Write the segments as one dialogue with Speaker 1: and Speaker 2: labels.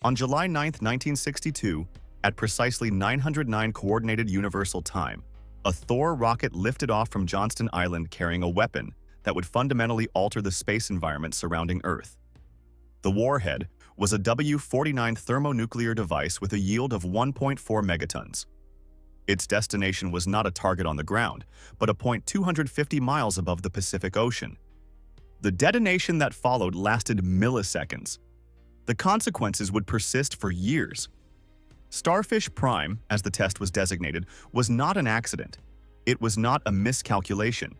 Speaker 1: On July 9, 1962, at precisely 909 Coordinated Universal Time, a Thor rocket lifted off from Johnston Island carrying a weapon that would fundamentally alter the space environment surrounding Earth. The warhead was a W-49 thermonuclear device with a yield of 1.4 megatons. Its destination was not a target on the ground, but a point 250 miles above the Pacific Ocean. The detonation that followed lasted milliseconds. The consequences would persist for years. Starfish Prime, as the test was designated, was not an accident. It was not a miscalculation.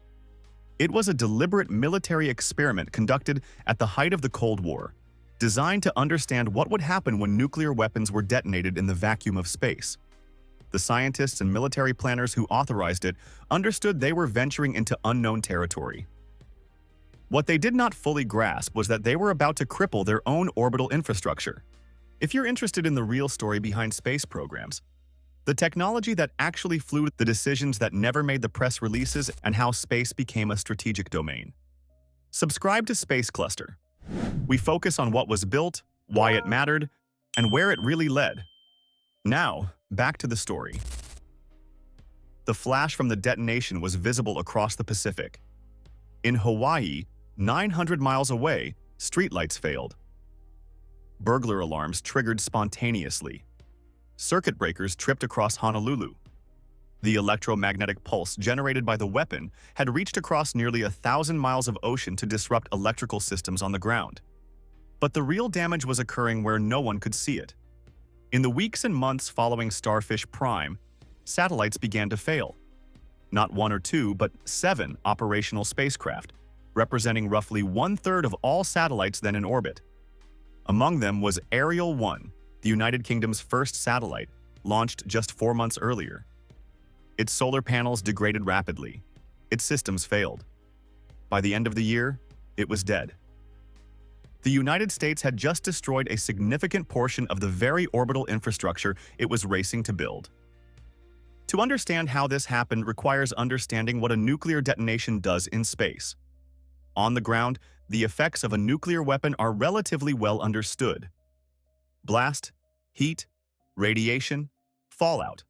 Speaker 1: It was a deliberate military experiment conducted at the height of the Cold War, designed to understand what would happen when nuclear weapons were detonated in the vacuum of space. The scientists and military planners who authorized it understood they were venturing into unknown territory. What they did not fully grasp was that they were about to cripple their own orbital infrastructure. If you're interested in the real story behind space programs, the technology that actually flew, the decisions that never made the press releases, and how space became a strategic domain, subscribe to SpaceCluster. We focus on what was built, why it mattered, and where it really led. Now, back to the story. The flash from the detonation was visible across the Pacific. In Hawaii, 900 miles away, streetlights failed. Burglar alarms triggered spontaneously. Circuit breakers tripped across Honolulu. The electromagnetic pulse generated by the weapon had reached across nearly 1,000 miles of ocean to disrupt electrical systems on the ground. But the real damage was occurring where no one could see it. In the weeks and months following Starfish Prime, satellites began to fail. Not one or two, but 7 operational spacecraft, representing roughly 1/3 of all satellites then in orbit. Among them was Ariel 1, the United Kingdom's first satellite, launched just 4 months earlier. Its solar panels degraded rapidly. Its systems failed. By the end of the year, it was dead. The United States had just destroyed a significant portion of the very orbital infrastructure it was racing to build. To understand how this happened requires understanding what a nuclear detonation does in space. On the ground, the effects of a nuclear weapon are relatively well understood. Blast, heat, radiation, fallout.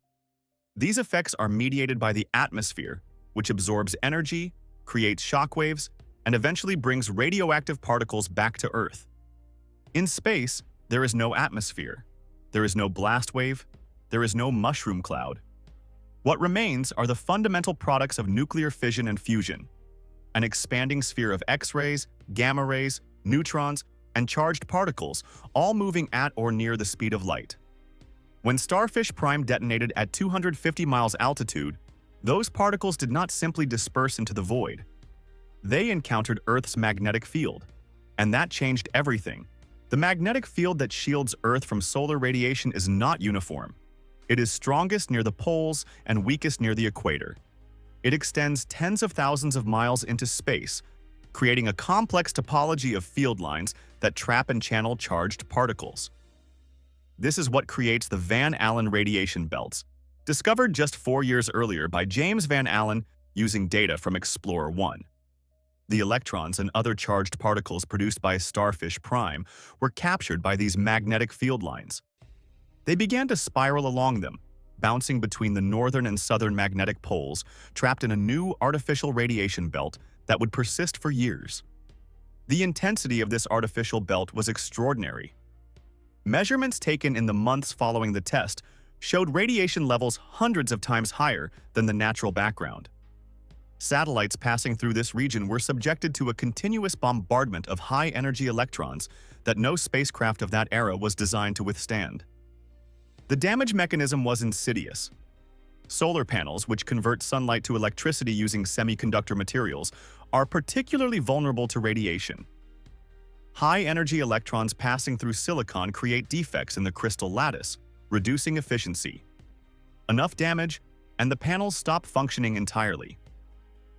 Speaker 1: These effects are mediated by the atmosphere, which absorbs energy, creates shockwaves, and eventually brings radioactive particles back to Earth. In space, there is no atmosphere. There is no blast wave. There is no mushroom cloud. What remains are the fundamental products of nuclear fission and fusion, an expanding sphere of X-rays, gamma rays, neutrons, and charged particles, all moving at or near the speed of light. When Starfish Prime detonated at 250 miles altitude, those particles did not simply disperse into the void. They encountered Earth's magnetic field, and that changed everything. The magnetic field that shields Earth from solar radiation is not uniform. It is strongest near the poles and weakest near the equator. It extends tens of thousands of miles into space, creating a complex topology of field lines that trap and channel charged particles. This is what creates the Van Allen radiation belts, discovered just 4 years earlier by James Van Allen using data from Explorer 1. The electrons and other charged particles produced by Starfish Prime were captured by these magnetic field lines. They began to spiral along them, bouncing between the northern and southern magnetic poles, trapped in a new artificial radiation belt that would persist for years. The intensity of this artificial belt was extraordinary. Measurements taken in the months following the test showed radiation levels hundreds of times higher than the natural background. Satellites passing through this region were subjected to a continuous bombardment of high-energy electrons that no spacecraft of that era was designed to withstand. The damage mechanism was insidious. Solar panels, which convert sunlight to electricity using semiconductor materials, are particularly vulnerable to radiation. High-energy electrons passing through silicon create defects in the crystal lattice, reducing efficiency. Enough damage, and the panels stop functioning entirely.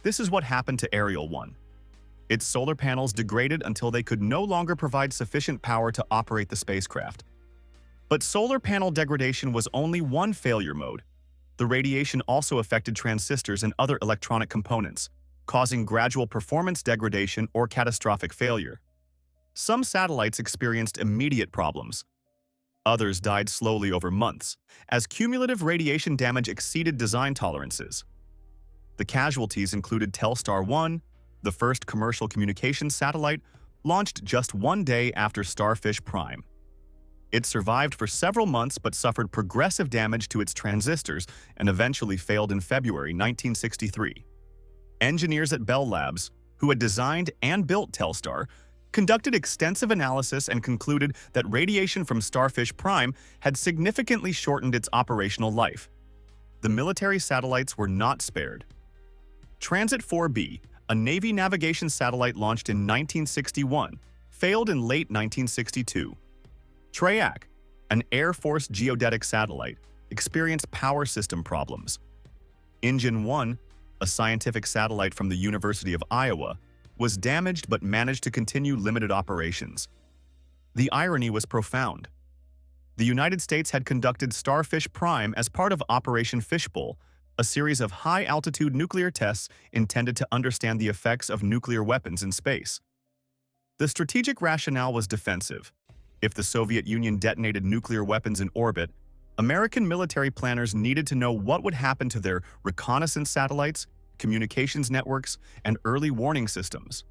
Speaker 1: This is what happened to Ariel 1. Its solar panels degraded until they could no longer provide sufficient power to operate the spacecraft. But solar panel degradation was only one failure mode. The radiation also affected transistors and other electronic components, causing gradual performance degradation or catastrophic failure. Some satellites experienced immediate problems. Others died slowly over months, as cumulative radiation damage exceeded design tolerances. The casualties included Telstar 1, the first commercial communications satellite, launched just one day after Starfish Prime. It survived for several months but suffered progressive damage to its transistors and eventually failed in February 1963. Engineers at Bell Labs, who had designed and built Telstar, conducted extensive analysis and concluded that radiation from Starfish Prime had significantly shortened its operational life. The military satellites were not spared. Transit 4B, a Navy navigation satellite launched in 1961, failed in late 1962. Triac, an Air Force geodetic satellite, experienced power system problems. Engine 1, a scientific satellite from the University of Iowa, was damaged but managed to continue limited operations. The irony was profound. The United States had conducted Starfish Prime as part of Operation Fishbowl, a series of high-altitude nuclear tests intended to understand the effects of nuclear weapons in space. The strategic rationale was defensive. If the Soviet Union detonated nuclear weapons in orbit, American military planners needed to know what would happen to their reconnaissance satellites, communications networks, and early warning systems.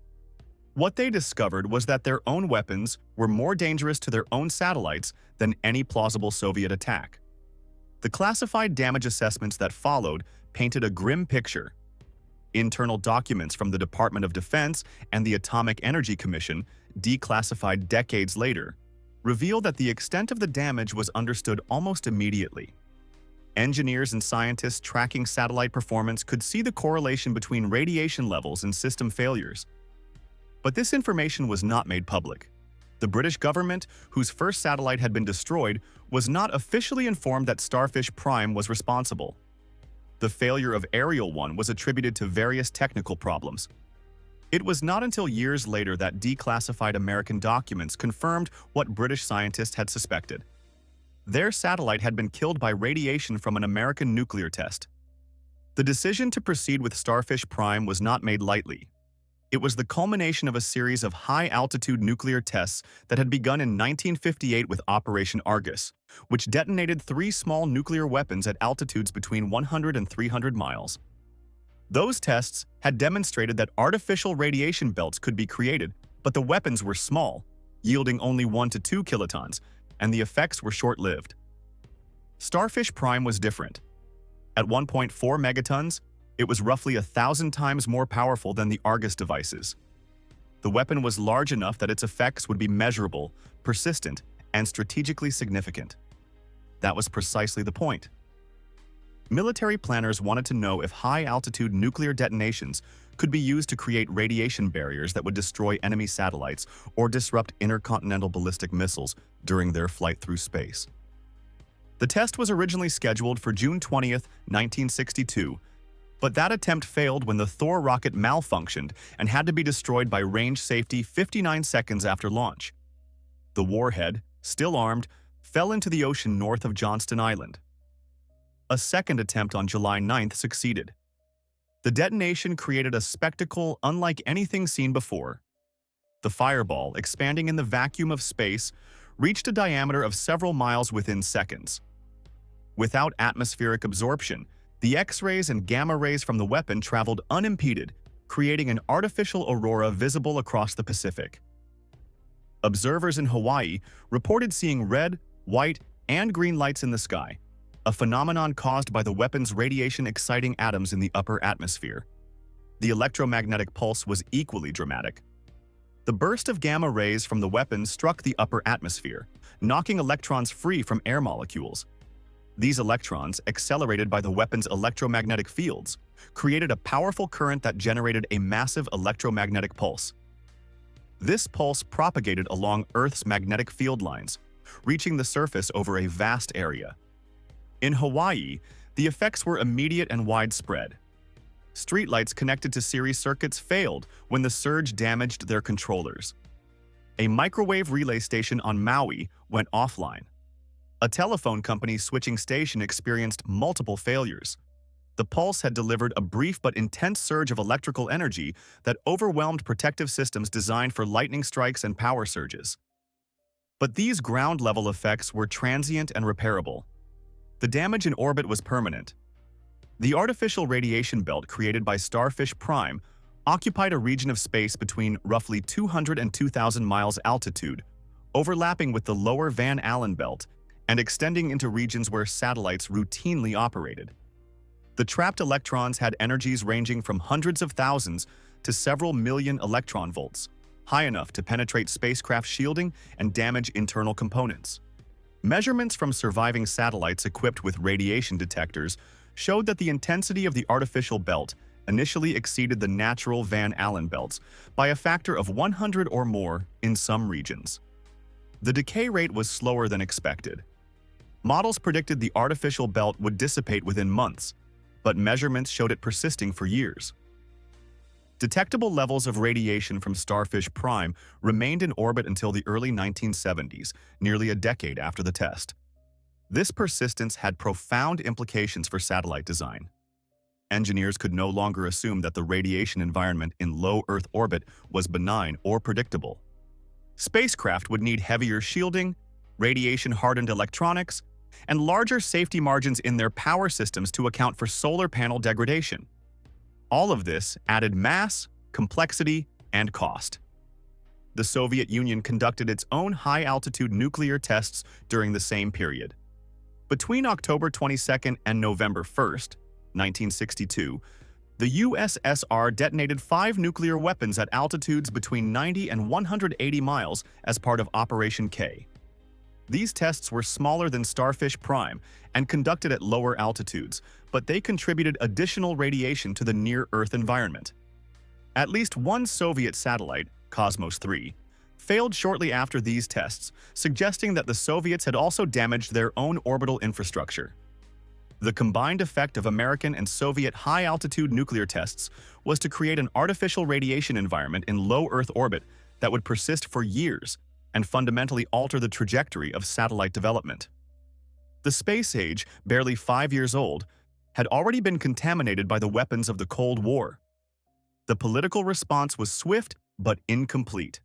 Speaker 1: What they discovered was that their own weapons were more dangerous to their own satellites than any plausible Soviet attack. The classified damage assessments that followed painted a grim picture. Internal documents from the Department of Defense and the Atomic Energy Commission, declassified decades later, reveal that the extent of the damage was understood almost immediately. Engineers and scientists tracking satellite performance could see the correlation between radiation levels and system failures. But this information was not made public. The British government, whose first satellite had been destroyed, was not officially informed that Starfish Prime was responsible. The failure of Ariel 1 was attributed to various technical problems. It was not until years later that declassified American documents confirmed what British scientists had suspected. Their satellite had been killed by radiation from an American nuclear test. The decision to proceed with Starfish Prime was not made lightly. It was the culmination of a series of high-altitude nuclear tests that had begun in 1958 with Operation Argus, which detonated 3 small nuclear weapons at altitudes between 100 and 300 miles. Those tests had demonstrated that artificial radiation belts could be created, but the weapons were small, yielding only 1 to 2 kilotons, and the effects were short-lived. Starfish Prime was different. At 1.4 megatons, it was roughly 1,000 times more powerful than the Argus devices. The weapon was large enough that its effects would be measurable, persistent, and strategically significant. That was precisely the point. Military planners wanted to know if high-altitude nuclear detonations could be used to create radiation barriers that would destroy enemy satellites or disrupt intercontinental ballistic missiles during their flight through space. The test was originally scheduled for June 20, 1962, but that attempt failed when the Thor rocket malfunctioned and had to be destroyed by range safety 59 seconds after launch. The warhead, still armed, fell into the ocean north of Johnston Island. A second attempt on July 9th succeeded. The detonation created a spectacle unlike anything seen before. The fireball, expanding in the vacuum of space, reached a diameter of several miles within seconds. Without atmospheric absorption, the X-rays and gamma rays from the weapon traveled unimpeded, creating an artificial aurora visible across the Pacific. Observers in Hawaii reported seeing red, white, and green lights in the sky, a phenomenon caused by the weapon's radiation exciting atoms in the upper atmosphere. The electromagnetic pulse was equally dramatic. The burst of gamma rays from the weapon struck the upper atmosphere, knocking electrons free from air molecules. These electrons, accelerated by the weapon's electromagnetic fields, created a powerful current that generated a massive electromagnetic pulse. This pulse propagated along Earth's magnetic field lines, reaching the surface over a vast area. In Hawaii, the effects were immediate and widespread. Streetlights connected to series circuits failed when the surge damaged their controllers. A microwave relay station on Maui went offline. A telephone company switching station experienced multiple failures. The pulse had delivered a brief but intense surge of electrical energy that overwhelmed protective systems designed for lightning strikes and power surges. But these ground-level effects were transient and repairable. The damage in orbit was permanent. The artificial radiation belt created by Starfish Prime occupied a region of space between roughly 200 and 2,000 miles altitude, overlapping with the lower Van Allen belt and extending into regions where satellites routinely operated. The trapped electrons had energies ranging from hundreds of thousands to several million electron volts, high enough to penetrate spacecraft shielding and damage internal components. Measurements from surviving satellites equipped with radiation detectors showed that the intensity of the artificial belt initially exceeded the natural Van Allen belts by a factor of 100 or more in some regions. The decay rate was slower than expected. Models predicted the artificial belt would dissipate within months, but measurements showed it persisting for years. Detectable levels of radiation from Starfish Prime remained in orbit until the early 1970s, nearly a decade after the test. This persistence had profound implications for satellite design. Engineers could no longer assume that the radiation environment in low Earth orbit was benign or predictable. Spacecraft would need heavier shielding, radiation-hardened electronics, and larger safety margins in their power systems to account for solar panel degradation. All of this added mass, complexity, and cost. The Soviet Union conducted its own high-altitude nuclear tests during the same period. Between October 22 and November 1, 1962, the USSR detonated 5 nuclear weapons at altitudes between 90 and 180 miles as part of Operation K. These tests were smaller than Starfish Prime and conducted at lower altitudes, but they contributed additional radiation to the near-Earth environment. At least one Soviet satellite, Cosmos 3, failed shortly after these tests, suggesting that the Soviets had also damaged their own orbital infrastructure. The combined effect of American and Soviet high-altitude nuclear tests was to create an artificial radiation environment in low Earth orbit that would persist for years and fundamentally alter the trajectory of satellite development. The space age, barely 5 years old, had already been contaminated by the weapons of the Cold War. The political response was swift but incomplete.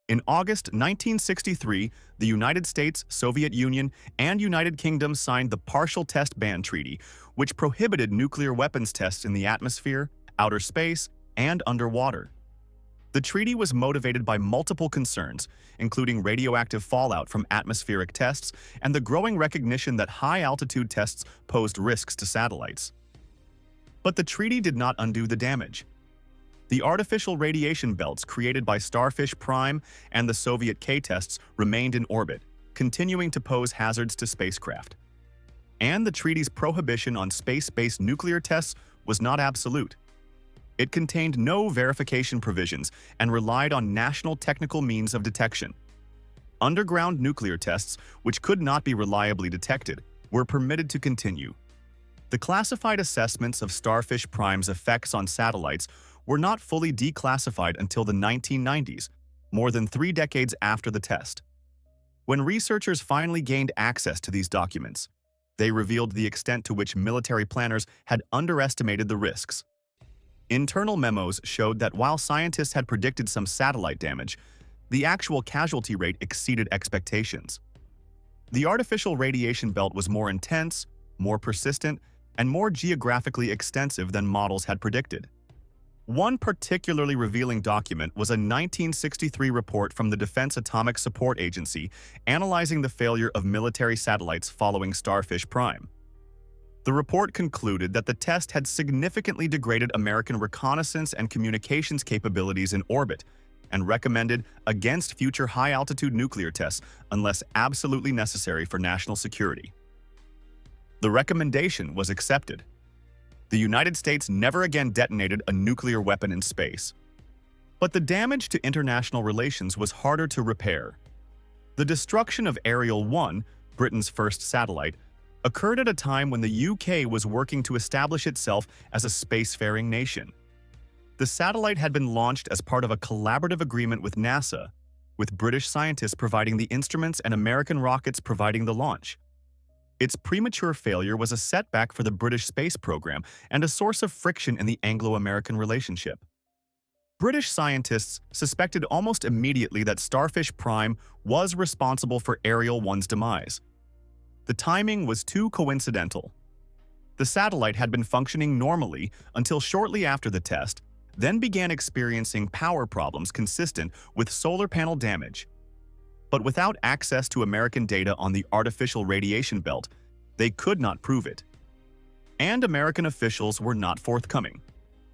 Speaker 1: In August 1963, the United States, Soviet Union, and United Kingdom signed the Partial Test Ban Treaty, which prohibited nuclear weapons tests in the atmosphere, outer space, and underwater. The treaty was motivated by multiple concerns, including radioactive fallout from atmospheric tests and the growing recognition that high-altitude tests posed risks to satellites. But the treaty did not undo the damage. The artificial radiation belts created by Starfish Prime and the Soviet K tests remained in orbit, continuing to pose hazards to spacecraft. And the treaty's prohibition on space-based nuclear tests was not absolute. It contained no verification provisions and relied on national technical means of detection. Underground nuclear tests, which could not be reliably detected, were permitted to continue. The classified assessments of Starfish Prime's effects on satellites were not fully declassified until the 1990s, more than 3 decades after the test. When researchers finally gained access to these documents, they revealed the extent to which military planners had underestimated the risks. Internal memos showed that while scientists had predicted some satellite damage, the actual casualty rate exceeded expectations. The artificial radiation belt was more intense, more persistent, and more geographically extensive than models had predicted. One particularly revealing document was a 1963 report from the Defense Atomic Support Agency analyzing the failure of military satellites following Starfish Prime. The report concluded that the test had significantly degraded American reconnaissance and communications capabilities in orbit and recommended against future high-altitude nuclear tests unless absolutely necessary for national security. The recommendation was accepted. The United States never again detonated a nuclear weapon in space. But the damage to international relations was harder to repair. The destruction of Ariel 1, Britain's first satellite, occurred at a time when the UK was working to establish itself as a spacefaring nation. The satellite had been launched as part of a collaborative agreement with NASA, with British scientists providing the instruments and American rockets providing the launch. Its premature failure was a setback for the British space program and a source of friction in the Anglo-American relationship. British scientists suspected almost immediately that Starfish Prime was responsible for Ariel 1's demise. The timing was too coincidental. The satellite had been functioning normally until shortly after the test, then began experiencing power problems consistent with solar panel damage. But without access to American data on the artificial radiation belt, they could not prove it. And American officials were not forthcoming.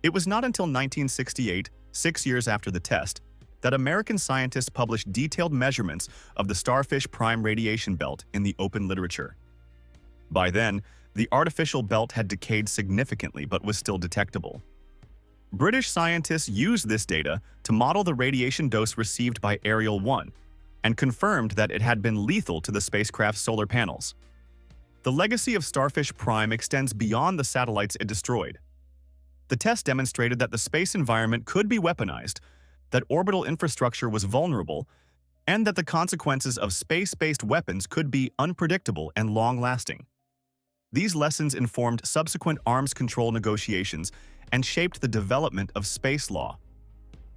Speaker 1: It was not until 1968, 6 years after the test, that American scientists published detailed measurements of the Starfish Prime radiation belt in the open literature. By then, the artificial belt had decayed significantly but was still detectable. British scientists used this data to model the radiation dose received by Ariel 1 and confirmed that it had been lethal to the spacecraft's solar panels. The legacy of Starfish Prime extends beyond the satellites it destroyed. The test demonstrated that the space environment could be weaponized, that orbital infrastructure was vulnerable, and that the consequences of space-based weapons could be unpredictable and long-lasting. These lessons informed subsequent arms control negotiations and shaped the development of space law.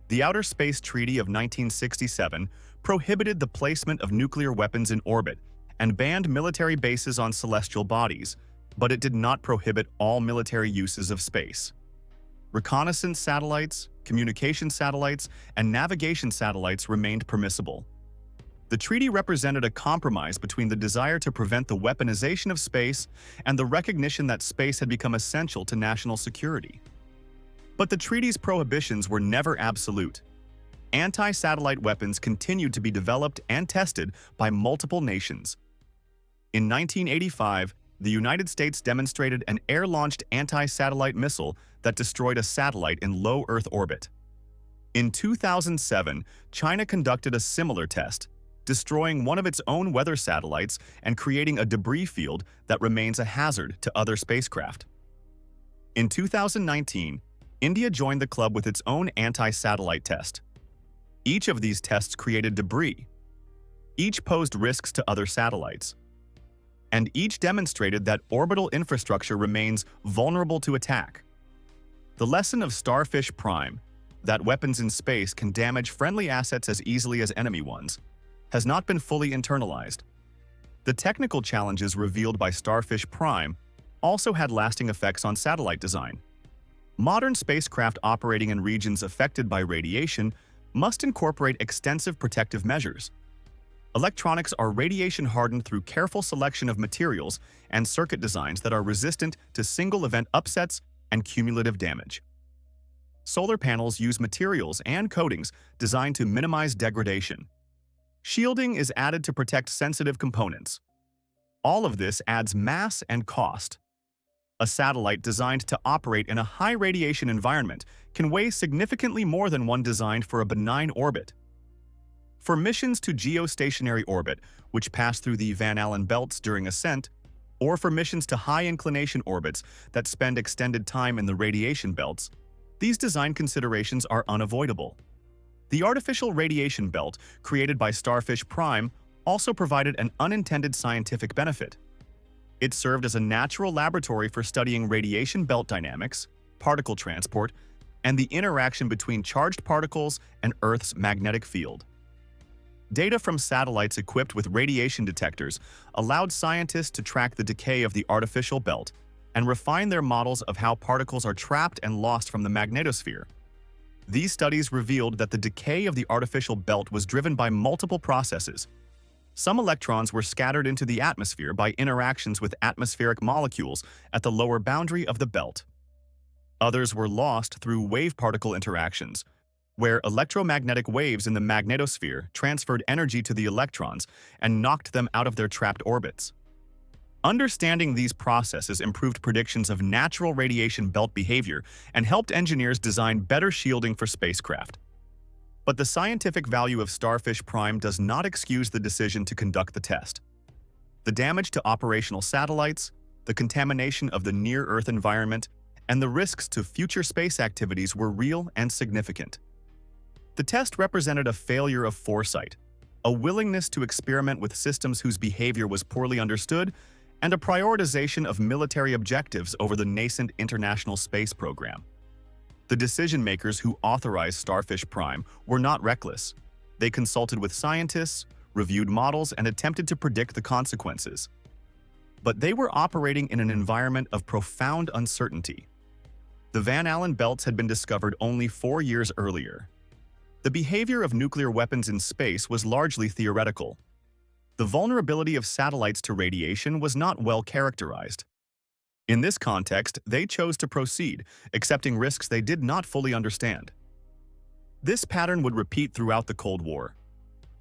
Speaker 1: The Outer Space Treaty of 1967 prohibited the placement of nuclear weapons in orbit and banned military bases on celestial bodies, but it did not prohibit all military uses of space. Reconnaissance satellites, communication satellites, and navigation satellites remained permissible. The treaty represented a compromise between the desire to prevent the weaponization of space and the recognition that space had become essential to national security. But the treaty's prohibitions were never absolute. Anti-satellite weapons continued to be developed and tested by multiple nations. In 1985, the United States demonstrated an air-launched anti-satellite missile that destroyed a satellite in low Earth orbit. In 2007, China conducted a similar test, destroying one of its own weather satellites and creating a debris field that remains a hazard to other spacecraft. In 2019, India joined the club with its own anti-satellite test. Each of these tests created debris. Each posed risks to other satellites. And each demonstrated that orbital infrastructure remains vulnerable to attack. The lesson of Starfish Prime, that weapons in space can damage friendly assets as easily as enemy ones, has not been fully internalized. The technical challenges revealed by Starfish Prime also had lasting effects on satellite design. Modern spacecraft operating in regions affected by radiation must incorporate extensive protective measures. Electronics are radiation-hardened through careful selection of materials and circuit designs that are resistant to single-event upsets and cumulative damage. Solar panels use materials and coatings designed to minimize degradation. Shielding is added to protect sensitive components. All of this adds mass and cost. A satellite designed to operate in a high-radiation environment can weigh significantly more than one designed for a benign orbit. For missions to geostationary orbit, which pass through the Van Allen belts during ascent, or for missions to high-inclination orbits that spend extended time in the radiation belts, these design considerations are unavoidable. The artificial radiation belt created by Starfish Prime also provided an unintended scientific benefit. It served as a natural laboratory for studying radiation belt dynamics, particle transport, and the interaction between charged particles and Earth's magnetic field. Data from satellites equipped with radiation detectors allowed scientists to track the decay of the artificial belt and refine their models of how particles are trapped and lost from the magnetosphere. These studies revealed that the decay of the artificial belt was driven by multiple processes. Some electrons were scattered into the atmosphere by interactions with atmospheric molecules at the lower boundary of the belt. Others were lost through wave-particle interactions, where electromagnetic waves in the magnetosphere transferred energy to the electrons and knocked them out of their trapped orbits. Understanding these processes improved predictions of natural radiation belt behavior and helped engineers design better shielding for spacecraft. But the scientific value of Starfish Prime does not excuse the decision to conduct the test. The damage to operational satellites, the contamination of the near-Earth environment, and the risks to future space activities were real and significant. The test represented a failure of foresight, a willingness to experiment with systems whose behavior was poorly understood, and a prioritization of military objectives over the nascent international space program. The decision-makers who authorized Starfish Prime were not reckless. They consulted with scientists, reviewed models, and attempted to predict the consequences. But they were operating in an environment of profound uncertainty. The Van Allen belts had been discovered only 4 years earlier. The behavior of nuclear weapons in space was largely theoretical. The vulnerability of satellites to radiation was not well characterized. In this context, they chose to proceed, accepting risks they did not fully understand. This pattern would repeat throughout the Cold War.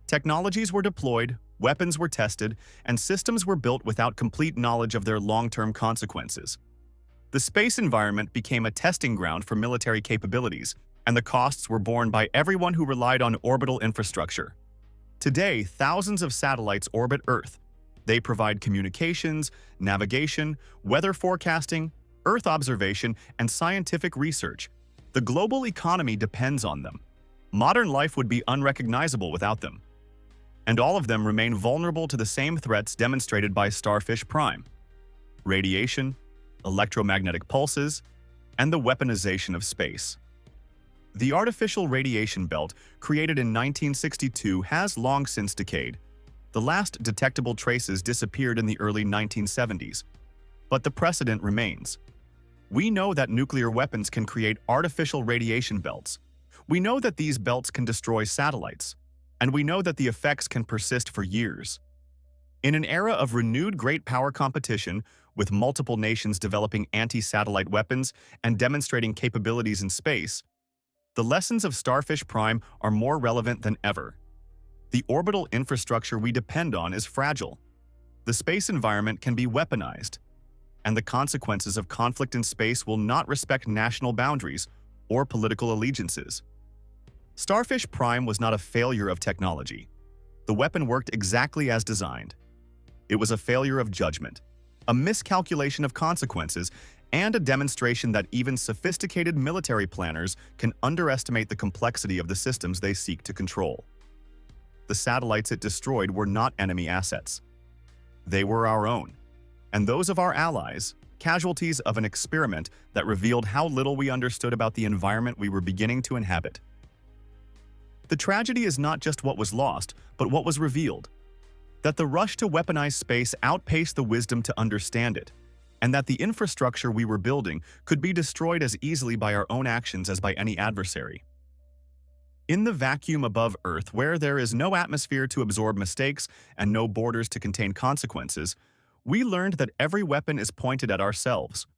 Speaker 1: Technologies were deployed, weapons were tested, and systems were built without complete knowledge of their long-term consequences. The space environment became a testing ground for military capabilities, and the costs were borne by everyone who relied on orbital infrastructure. Today, thousands of satellites orbit Earth. They provide communications, navigation, weather forecasting, Earth observation, and scientific research. The global economy depends on them. Modern life would be unrecognizable without them. And all of them remain vulnerable to the same threats demonstrated by Starfish Prime: radiation, electromagnetic pulses, and the weaponization of space. The artificial radiation belt, created in 1962, has long since decayed. The last detectable traces disappeared in the early 1970s. But the precedent remains. We know that nuclear weapons can create artificial radiation belts. We know that these belts can destroy satellites. And we know that the effects can persist for years. In an era of renewed great power competition, with multiple nations developing anti-satellite weapons and demonstrating capabilities in space, the lessons of Starfish Prime are more relevant than ever. The orbital infrastructure we depend on is fragile. The space environment can be weaponized, and the consequences of conflict in space will not respect national boundaries or political allegiances. Starfish Prime was not a failure of technology. The weapon worked exactly as designed. It was a failure of judgment, a miscalculation of consequences, and a demonstration that even sophisticated military planners can underestimate the complexity of the systems they seek to control. The satellites it destroyed were not enemy assets. They were our own, and those of our allies, casualties of an experiment that revealed how little we understood about the environment we were beginning to inhabit. The tragedy is not just what was lost, but what was revealed. That the rush to weaponize space outpaced the wisdom to understand it, and that the infrastructure we were building could be destroyed as easily by our own actions as by any adversary. In the vacuum above Earth, where there is no atmosphere to absorb mistakes and no borders to contain consequences, we learned that every weapon is pointed at ourselves.